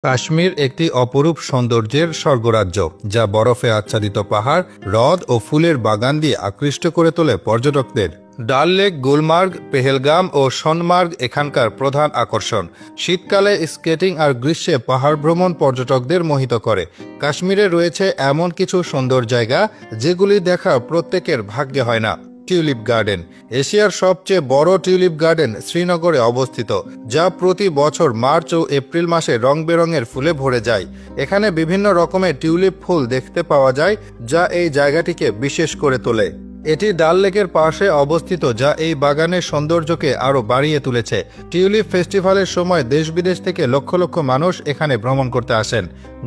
কাশ্মীর একটি অপরূপ সৌন্দর্যের স্বর্গরাজ্য, যা বরফে আচ্ছাদিত পাহাড়, হ্রদ ও ফুলের বাগান দিয়ে আকৃষ্ট করে তোলে পর্যটকদের। ডাল লেক, গুলমার্গ, পেহেলগাম ও সোনমার্গ এখানকার প্রধান আকর্ষণ। শীতকালে স্কেটিং আর গ্রীষ্মে পাহাড় ভ্রমণ পর্যটকদের মোহিত করে। কাশ্মীরে রয়েছে এমন কিছু সুন্দর জায়গা যেগুলি দেখা প্রত্যেকের ভাগ্যে হয় না। Tulip garden. এশিয়ার সবচেয়ে বড় টিউলিপ গার্ডেন শ্রীনগরে অবস্থিত, যা প্রতি বছর মার্চ ও এপ্রিল মাসে রং বেরঙের ফুলে ভরে যায়। এখানে বিভিন্ন রকমের টিউলিপ ফুল দেখতে পাওয়া যায়, যা এই জায়গাটিকে বিশেষ করে তোলে। এটি ডাল লেকের পাশে অবস্থিত, যা এই বাগানের সৌন্দর্যকে আরও বাড়িয়ে তুলেছে। টিউলিপ ফেস্টিভ্যালের সময় দেশ বিদেশ থেকে লক্ষ লক্ষ মানুষ এখানে ভ্রমণ করতে আসেন।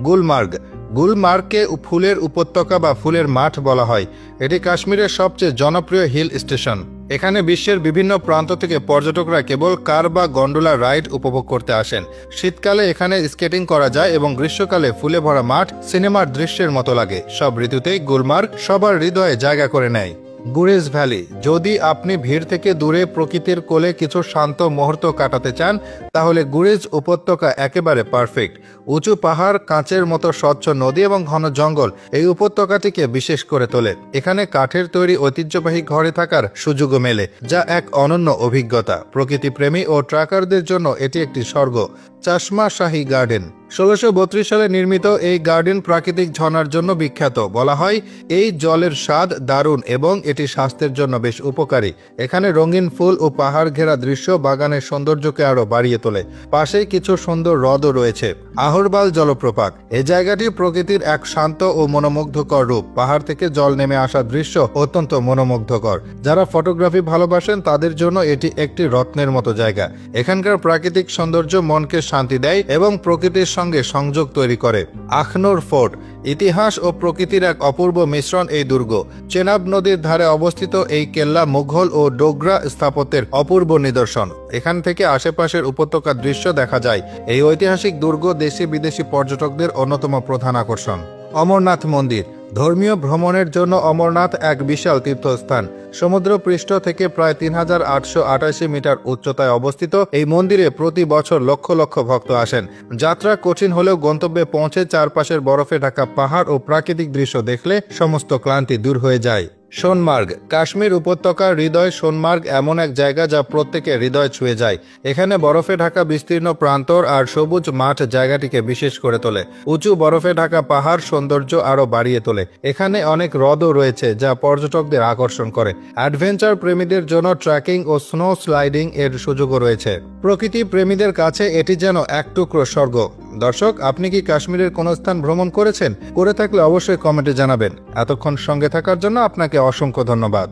গুলমার্গ। গুলমার্গকে ফুলের উপত্যকা বা ফুলের মাঠ বলা হয়। এটি কাশ্মীরের সবচেয়ে জনপ্রিয় হিল স্টেশন। এখানে বিশ্বের বিভিন্ন প্রান্ত থেকে পর্যটকরা কেবল কার বা গন্ডোলা রাইড উপভোগ করতে আসেন। শীতকালে এখানে স্কেটিং করা যায় এবং গ্রীষ্মকালে ফুলে ভরা মাঠ সিনেমার দৃশ্যের মতো লাগে। সব ঋতুতেই গুলমার্গ সবার হৃদয়ে জায়গা করে নেয়। গুরেজ ভ্যালি। যদি আপনি ভিড় থেকে দূরে প্রকৃতির কোলে কিছু শান্ত মুহূর্ত কাটাতে চান, তাহলে গুরেজ উপত্যকা একেবারে পারফেক্ট। উঁচু পাহাড়, কাঁচের মতো স্বচ্ছ নদী এবং ঘন জঙ্গল এই উপত্যকাটিকে বিশেষ করে তোলে। এখানে কাঠের তৈরি ঐতিহ্যবাহী ঘরে থাকার সুযোগও মেলে, যা এক অনন্য অভিজ্ঞতা। প্রকৃতিপ্রেমী ও ট্রাকারদের জন্য এটি একটি স্বর্গ। চশমা শাহী গার্ডেন। ১৬৩২ সালে নির্মিত এই গার্ডেন প্রাকৃতিক ঝর্ণার জন্য বিখ্যাত। বলা হয় এই জলের স্বাদ দারুণ এবং এটি স্বাস্থ্যের জন্য বেশ উপকারী। এখানে রঙিন ফুল ও পাহাড় ঘেরা দৃশ্য বাগানের সৌন্দর্যকে আরো বাড়িয়ে তোলে। পাশেই কিছু সুন্দর হ্রদও রয়েছে। আহরবাল জলপ্রপাত। এই জায়গাটি প্রকৃতির এক শান্ত ও মনোমুগ্ধকর রূপ। পাহাড় থেকে জল নেমে আসা দৃশ্য অত্যন্ত মনোমুগ্ধকর। যারা ফটোগ্রাফি ভালোবাসেন তাদের জন্য এটি একটি রত্নের মতো জায়গা। এখানকার প্রাকৃতিক সৌন্দর্য মনকে শান্তি দেয় এবং প্রকৃতির সঙ্গে সংযোগ তৈরি করে। আখনোর ফোর্ট। ইতিহাস ও প্রকৃতির এক অপূর্ব মিশ্রণ এই দুর্গ। চেনাব নদীর ধারে অবস্থিত এই কেল্লা মুঘল ও ডোগরা স্থাপত্যের অপূর্ব নিদর্শন। এখান থেকে আশেপাশের উপত্যকার দৃশ্য দেখা যায়। এই ঐতিহাসিক দুর্গ দেশি বিদেশি পর্যটকদের অন্যতম প্রধান আকর্ষণ। অমরনাথ মন্দির। ধর্মীয় ভ্রমণের জন্য অমরনাথ এক বিশাল তীর্থস্থান। সমুদ্র পৃষ্ঠ থেকে প্রায় ৩,৮৮৮ মিটার উচ্চতায় অবস্থিত এই মন্দিরে প্রতি বছর লক্ষ লক্ষ ভক্ত আসেন। যাত্রা কঠিন হলেও গন্তব্যে পৌঁছে চারপাশের বরফে ঢাকা পাহাড় ও প্রাকৃতিক দৃশ্য দেখলে সমস্ত ক্লান্তি দূর হয়ে যায়। সোনমার্গ। কাশ্মীর উপত্যকার হৃদয় সোনমার্গ এমন এক জায়গা যা প্রত্যেকের হৃদয় ছুঁয়ে যায়। এখানে বরফে ঢাকা বিস্তীর্ণ প্রান্তর আর সবুজ মাঠ জায়গাটিকে বিশেষ করে তোলে। উঁচু বরফে ঢাকা পাহাড় সৌন্দর্য আরো বাড়িয়ে তোলে। এখানে অনেক হ্রদও রয়েছে, যা পর্যটকদের আকর্ষণ করে। অ্যাডভেঞ্চার প্রেমীদের জন্য ট্রেকিং ও স্নো স্লাইডিং এর সুযোগও রয়েছে। প্রকৃতি প্রেমীদের কাছে এটি যেন এক টুকরো স্বর্গ। দর্শক, আপনি কি কাশ্মীরের কোন স্থান ভ্রমণ করেছেন? করে থাকলে অবশ্যই কমেন্টে জানাবেন। এতক্ষণ সঙ্গে থাকার জন্য আপনাকে অসংখ্য ধন্যবাদ।